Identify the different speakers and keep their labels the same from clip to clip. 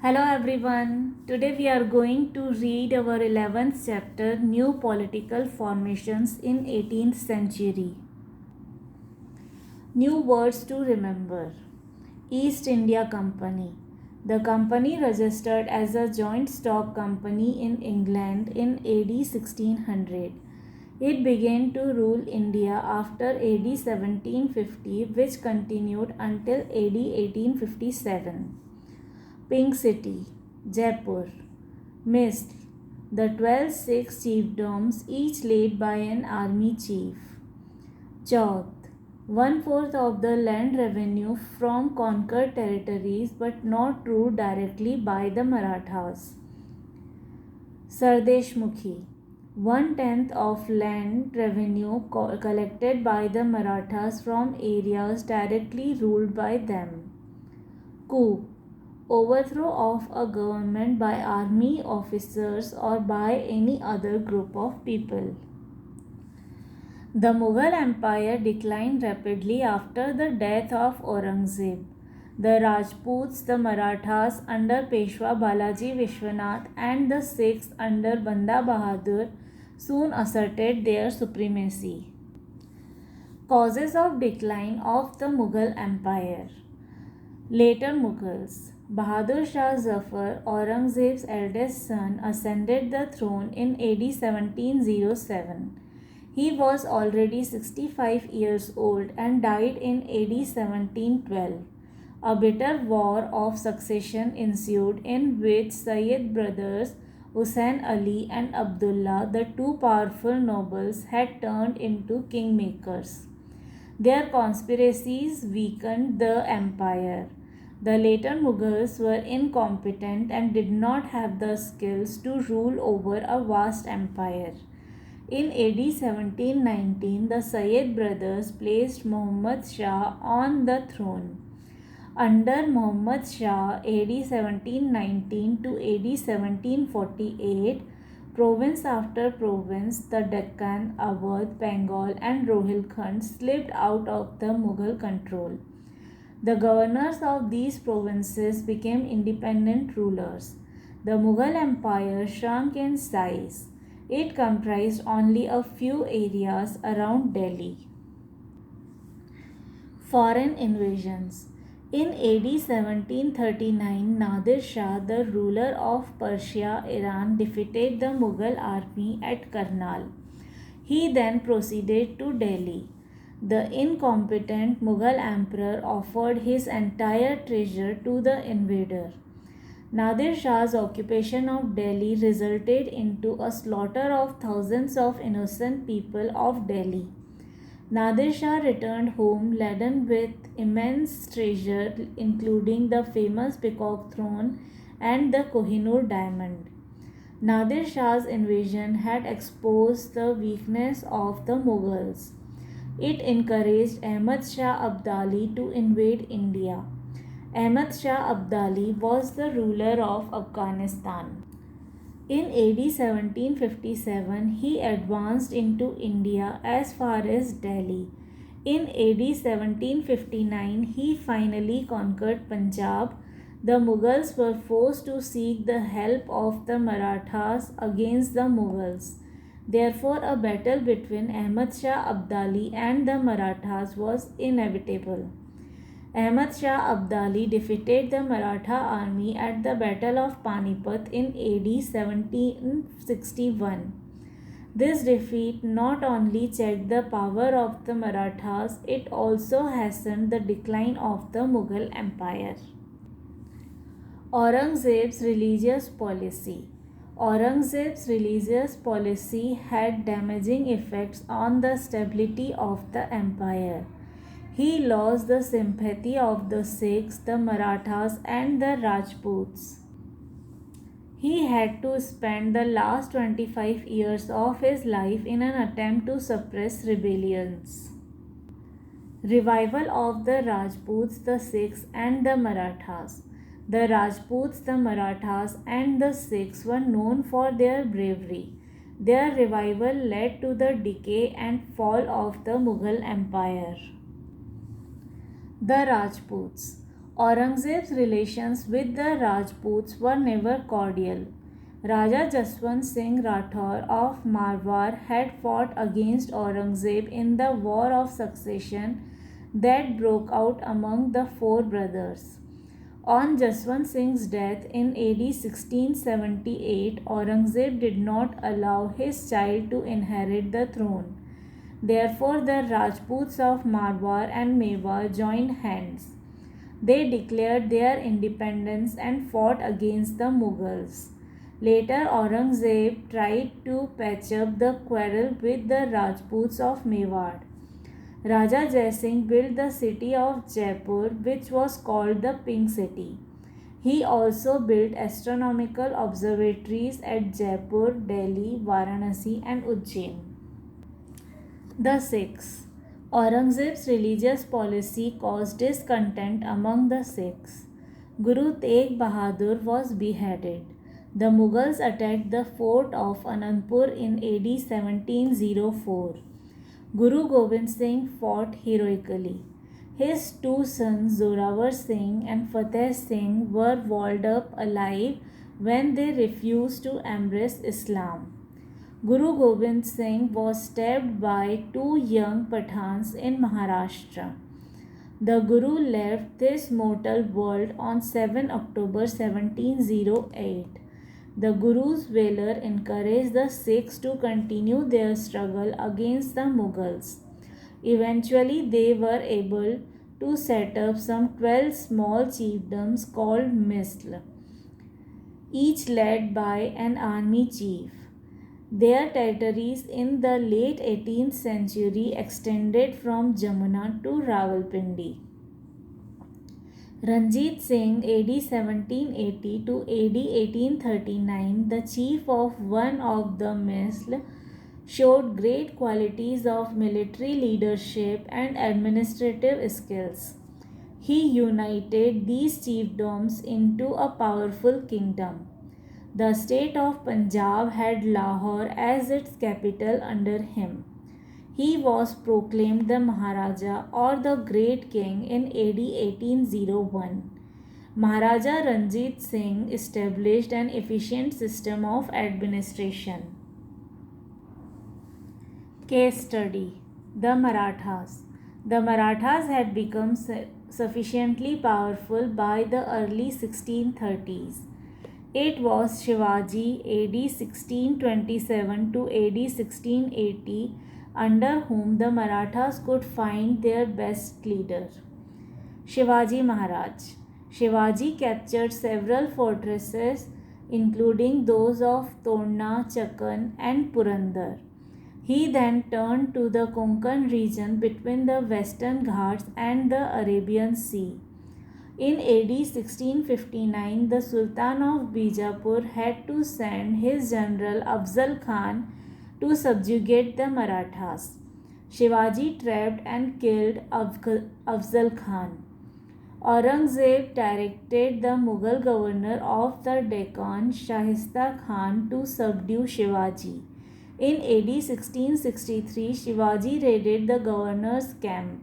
Speaker 1: Hello everyone. Today we are going to read our 11th chapter New Political Formations in 18th Century. New words to remember. East India Company. The company registered as a joint stock company in England in AD 1600. It began to rule India after AD 1750, which continued until AD 1857. Pink City, Jaipur. Mist, the 12 Sikh chiefdoms, each led by an army chief. Chauth, one-fourth of the land revenue from conquered territories but not ruled directly by the Marathas. Sardeshmukhi, one-tenth of land revenue collected by the Marathas from areas directly ruled by them. Coup, overthrow of a government by army officers or by any other group of people. The Mughal Empire declined rapidly after the death of Aurangzeb. The Rajputs, the Marathas under Peshwa Balaji Vishwanath and the Sikhs under Banda Bahadur soon asserted their supremacy. Causes of decline of the Mughal Empire. Later Mughals. Bahadur Shah Zafar, Aurangzeb's eldest son, ascended the throne in AD 1707. He was already 65 years old and died in AD 1712. A bitter war of succession ensued in which Sayyid brothers Hussain Ali and Abdullah, the two powerful nobles, had turned into kingmakers. Their conspiracies weakened the empire. The later Mughals were incompetent and did not have the skills to rule over a vast empire. In AD 1719, the Sayyid brothers placed Muhammad Shah on the throne. Under Muhammad Shah, AD 1719 to AD 1748, province after province, the Deccan, Awadh, Bengal, and Rohilkhand slipped out of the Mughal control. The governors of these provinces became independent rulers. The Mughal Empire shrunk in size. It comprised only a few areas around Delhi. Foreign invasions. In AD 1739, Nadir Shah, the ruler of Persia, Iran, defeated the Mughal army at Karnal. He then proceeded to Delhi. The incompetent Mughal emperor offered his entire treasure to the invader. Nadir Shah's occupation of Delhi resulted into a slaughter of thousands of innocent people of Delhi. Nadir Shah returned home laden with immense treasure, including the famous Peacock Throne and the Kohinoor diamond. Nadir Shah's invasion had exposed the weakness of the Mughals. It encouraged Ahmad Shah Abdali to invade India. Ahmad Shah Abdali was the ruler of Afghanistan. In AD 1757, he advanced into India as far as Delhi. In AD 1759, he finally conquered Punjab. The Mughals were forced to seek the help of the Marathas against the Mughals. Therefore, a battle between Ahmad Shah Abdali and the Marathas was inevitable. Ahmad Shah Abdali defeated the Maratha army at the Battle of Panipat in AD 1761. This defeat not only checked the power of the Marathas, it also hastened the decline of the Mughal Empire. Aurangzeb's religious policy. Aurangzeb's religious policy had damaging effects on the stability of the empire. He lost the sympathy of the Sikhs, the Marathas, and the Rajputs. He had to spend the last 25 years of his life in an attempt to suppress rebellions. Revival of the Rajputs, the Sikhs, and the Marathas. The Rajputs, the Marathas, and the Sikhs were known for their bravery. Their revival led to the decay and fall of the Mughal Empire. The Rajputs. Aurangzeb's relations with the Rajputs were never cordial. Raja Jaswant Singh Rathore of Marwar had fought against Aurangzeb in the War of Succession that broke out among the four brothers. On Jaswant Singh's death in AD 1678, Aurangzeb did not allow his child to inherit the throne. Therefore, the Rajputs of Marwar and Mewar joined hands. They declared their independence and fought against the Mughals. Later, Aurangzeb tried to patch up the quarrel with the Rajputs of Mewar. Raja Jai Singh built the city of Jaipur, which was called the Pink City. He also built astronomical observatories at Jaipur, Delhi, Varanasi, and Ujjain. The Sikhs. Aurangzeb's religious policy caused discontent among the Sikhs. Guru Tegh Bahadur was beheaded. The Mughals attacked the fort of Anandpur in AD 1704. Guru Gobind Singh fought heroically. His two sons Zorawar Singh and Fateh Singh were walled up alive when they refused to embrace Islam. Guru Gobind Singh was stabbed by two young Pathans in Maharashtra. The Guru left this mortal world on 7 October 1708. The Guru's valor encouraged the Sikhs to continue their struggle against the Mughals. Eventually, they were able to set up some 12 small chiefdoms called misl, each led by an army chief. Their territories in the late 18th century extended from Jamuna to Rawalpindi. Ranjit Singh, AD 1780 to AD 1839, the chief of one of the misl, showed great qualities of military leadership and administrative skills. He united these chiefdoms into a powerful kingdom. The state of Punjab had Lahore as its capital under him. He was proclaimed the Maharaja or the Great King in AD 1801. Maharaja Ranjit Singh established an efficient system of administration. Case study: The Marathas. The Marathas had become sufficiently powerful by the early 1630s. It was Shivaji AD 1627 to AD 1680 under whom the Marathas could find their best leader. Shivaji Maharaj. Shivaji captured several fortresses including those of Torna, Chakan and Purandar. He then turned to the Konkan region between the Western Ghats and the Arabian Sea. In AD 1659, the Sultan of Bijapur had to send his general Afzal Khan to subjugate the Marathas. Shivaji trapped and killed Afzal Khan. Aurangzeb directed the Mughal governor of the Deccan, Shahista Khan, to subdue Shivaji. In AD 1663, Shivaji raided the governor's camp.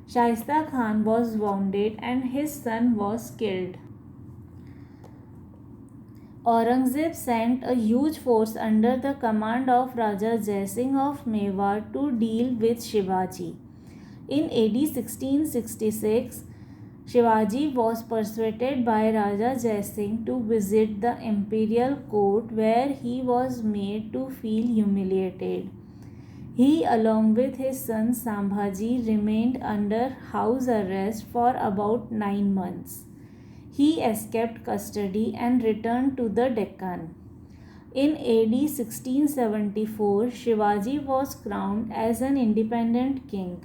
Speaker 1: Shahista Khan was wounded and his son was killed. Aurangzeb sent a huge force under the command of Raja Jai Singh of Mewar to deal with Shivaji. In AD 1666, Shivaji was persuaded by Raja Jai Singh to visit the imperial court where he was made to feel humiliated. He, along with his son Sambhaji, remained under house arrest for about 9 months. He escaped custody and returned to the Deccan. In AD 1674, Shivaji was crowned as an independent king.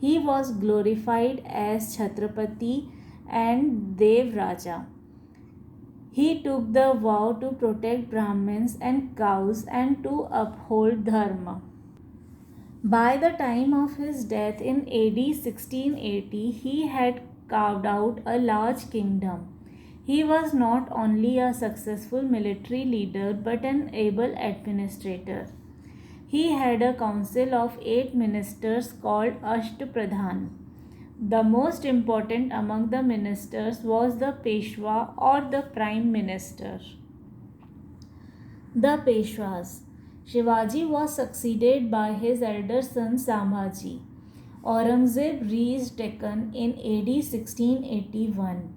Speaker 1: He was glorified as Chhatrapati and Dev Raja. He took the vow to protect Brahmins and cows and to uphold Dharma. By the time of his death in AD 1680, he had carved out a large kingdom. He was not only a successful military leader but an able administrator. He had a council of 8 ministers called Ashtapradhan. The most important among the ministers was the Peshwa or the Prime Minister. The Peshwas. Shivaji was succeeded by his elder son Sambhaji. Aurangzeb reached Deccan in AD 1681.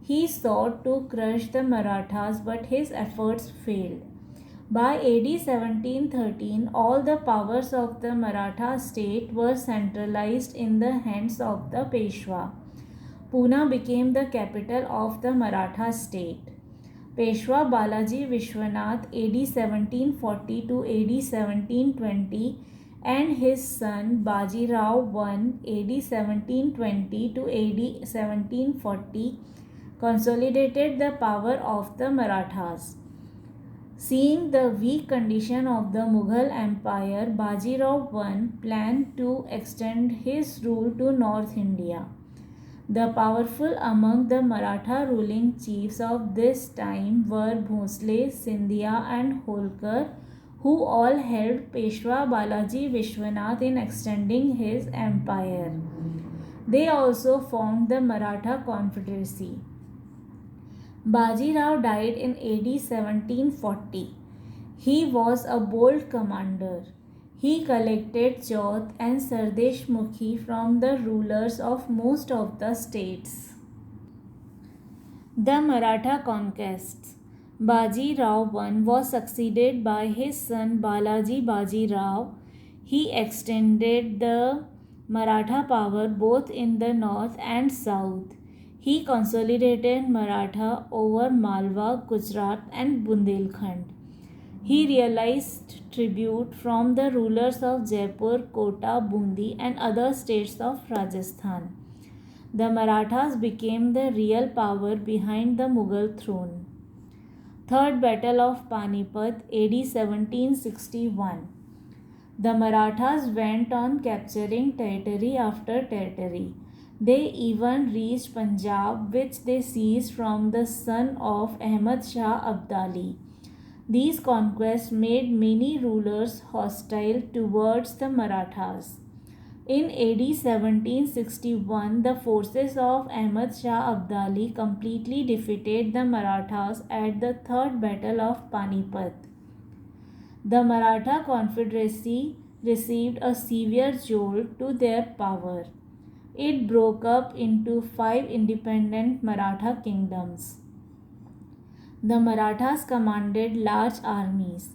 Speaker 1: He sought to crush the Marathas, but his efforts failed. By AD 1713, all the powers of the Maratha state were centralized in the hands of the Peshwa. Pune became the capital of the Maratha state. Peshwa Balaji Vishwanath AD 1740 to AD 1720 and his son Bajirao I AD 1720 to AD 1740 consolidated the power of the Marathas. Seeing the weak condition of the Mughal Empire, Bajirao I planned to extend his rule to North India. The powerful among the Maratha ruling chiefs of this time were Bhosle, Scindia and Holkar, who all helped Peshwa Balaji Vishwanath in extending his empire. They also formed the Maratha Confederacy. Bajirao died in AD 1740. He was a bold commander. He collected Chauth and Sardesh Mukhi from the rulers of most of the states. The Maratha conquests. Baji Rao I was succeeded by his son Balaji Baji Rao. He extended the Maratha power both in the north and south. He consolidated Maratha over Malwa, Gujarat and Bundelkhand. He realized tribute from the rulers of Jaipur, Kota, Bundi and other states of Rajasthan. The Marathas became the real power behind the Mughal throne. Third Battle of Panipat AD 1761. The Marathas went on capturing territory after territory. They even reached Punjab, which they seized from the son of Ahmad Shah Abdali. These conquests made many rulers hostile towards the Marathas. In AD 1761, the forces of Ahmad Shah Abdali completely defeated the Marathas at the Third Battle of Panipat. The Maratha Confederacy received a severe jolt to their power. It broke up into 5 independent Maratha kingdoms. The Marathas commanded large armies.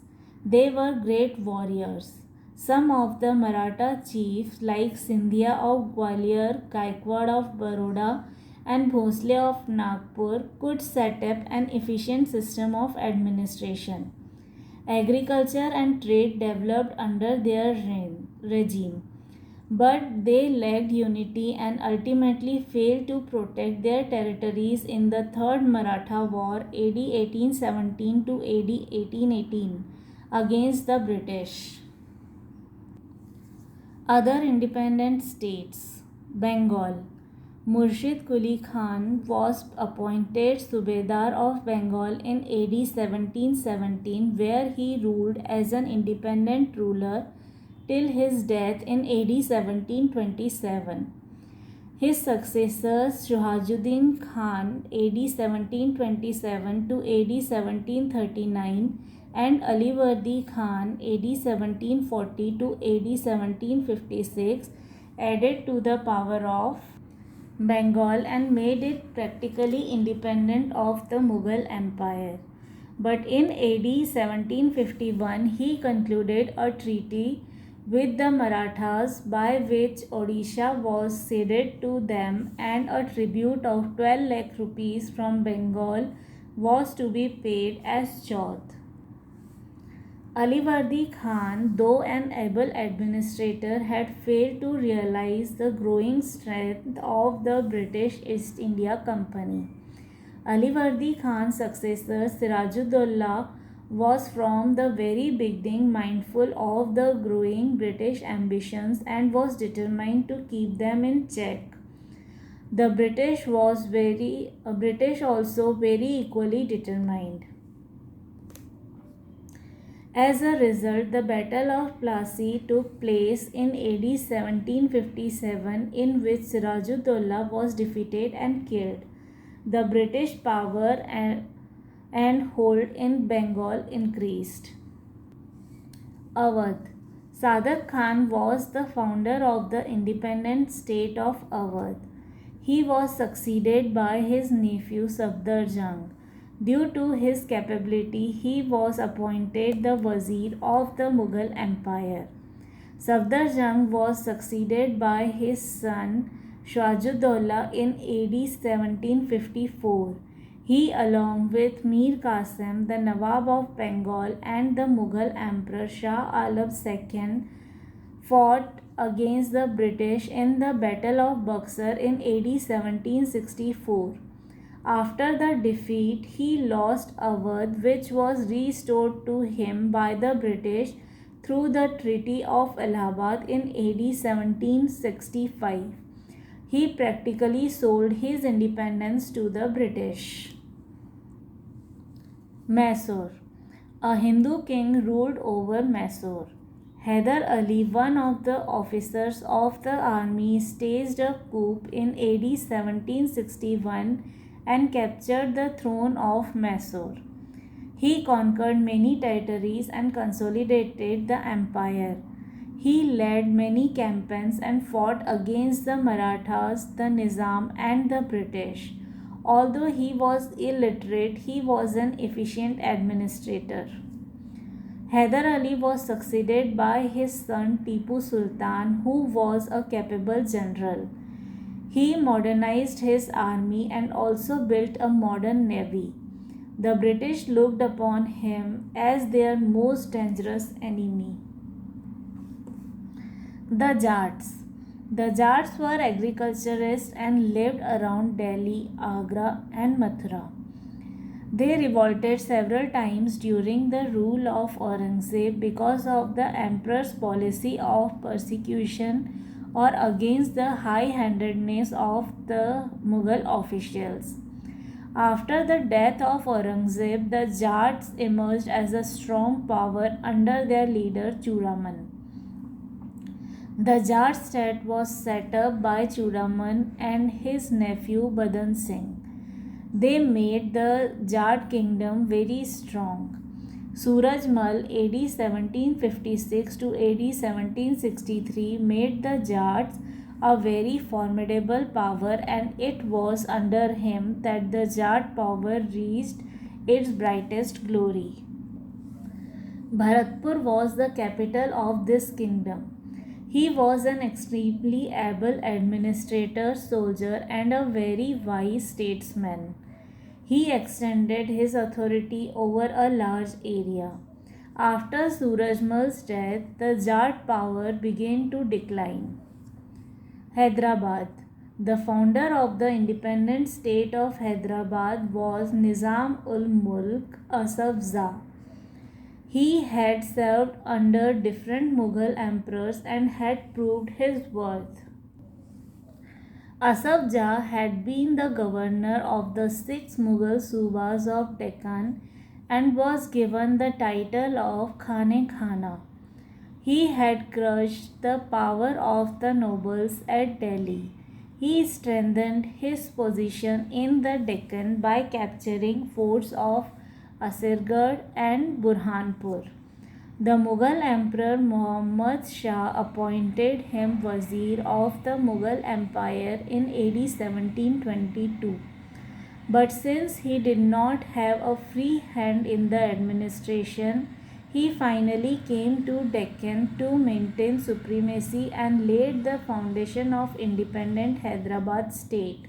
Speaker 1: They were great warriors. Some of the Maratha chiefs like Scindia of Gwalior, Gaikwad of Baroda and Bhosle of Nagpur could set up an efficient system of administration. Agriculture and trade developed under their regime, but they lacked unity and ultimately failed to protect their territories in the Third Maratha War AD 1817 to AD 1818 against the British. Other independent states. Bengal. Murshid Quli Khan was appointed Subedar of Bengal in AD 1717, where he ruled as an independent ruler till his death in AD 1727. His successors Shahajuddin Khan AD 1727 to AD 1739 and Alivardi Khan AD 1740 to AD 1756 added to the power of Bengal and made it practically independent of the Mughal Empire. But in AD 1751, he concluded a treaty with the Marathas by which Odisha was ceded to them and a tribute of 12 lakh rupees from Bengal was to be paid as Chauth. Alivardi Khan, though an able administrator, had failed to realize the growing strength of the British East India Company. Alivardi Khan's successor Sirajuddaulah was from the very beginning mindful of the growing British ambitions and was determined to keep them in check. The British also very equally determined. As a result, the Battle of Plassey took place in AD 1757, in which Sirajuddaulah was defeated and killed. The British power and hold in Bengal increased. Awadh. Sadat Khan was the founder of the independent state of Awadh. He was succeeded by his nephew Safdar Due to his capability, he was appointed the Wazir of the Mughal Empire. Safdar was succeeded by his son Shwajuddaulah in AD 1754. He, along with Mir Qasim, the Nawab of Bengal, and the Mughal Emperor Shah Alam II, fought against the British in the Battle of Buxar in AD 1764. After the defeat, he lost Awadh, which was restored to him by the British through the Treaty of Allahabad in AD 1765. He practically sold his independence to the British. Mysore. A Hindu king ruled over Mysore. Hyder Ali, one of the officers of the army, staged a coup in AD 1761 and captured the throne of Mysore. He conquered many territories and consolidated the empire. He led many campaigns and fought against the Marathas, the Nizam, and the British. Although he was illiterate, he was an efficient administrator. Hyder Ali was succeeded by his son Tipu Sultan, who was a capable general. He modernized his army and also built a modern navy. The British looked upon him as their most dangerous enemy. The Jats. The Jats were agriculturists and lived around Delhi, Agra, and Mathura. They revolted several times during the rule of Aurangzeb because of the emperor's policy of persecution or against the high-handedness of the Mughal officials. After the death of Aurangzeb, the Jats emerged as a strong power under their leader Churaman. The Jat state was set up by Churaman and his nephew Badan Singh. They made the Jat kingdom very strong. Surajmal AD 1756 to AD 1763 made the Jats a very formidable power, and it was under him that the Jat power reached its brightest glory. Bharatpur was the capital of this kingdom. He was an extremely able administrator, soldier, and a very wise statesman. He extended his authority over a large area. After Surajmal's death, the Jat power began to decline. Hyderabad. The founder of the independent state of Hyderabad was Nizam ul Mulk Asaf Jah. He had served under different Mughal emperors and had proved his worth. Asaf Jah had been the governor of the 6 Mughal Subas of Deccan and was given the title of Khane-Khana. He had crushed the power of the nobles at Delhi. He strengthened his position in the Deccan by capturing forts of Asirgarh and Burhanpur. The Mughal Emperor Muhammad Shah appointed him Wazir of the Mughal Empire in AD 1722. But since he did not have a free hand in the administration, he finally came to Deccan to maintain supremacy and laid the foundation of independent Hyderabad state.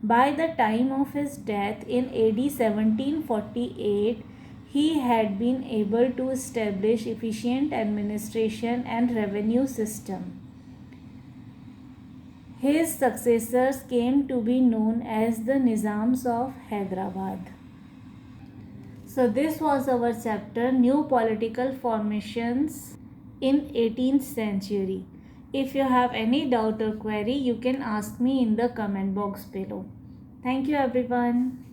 Speaker 1: By the time of his death in AD 1748, he had been able to establish efficient administration and revenue system. His successors came to be known as the Nizams of Hyderabad. So this was our chapter, New Political Formations in 18th century. If you have any doubt or query, you can ask me in the comment box below. Thank you everyone.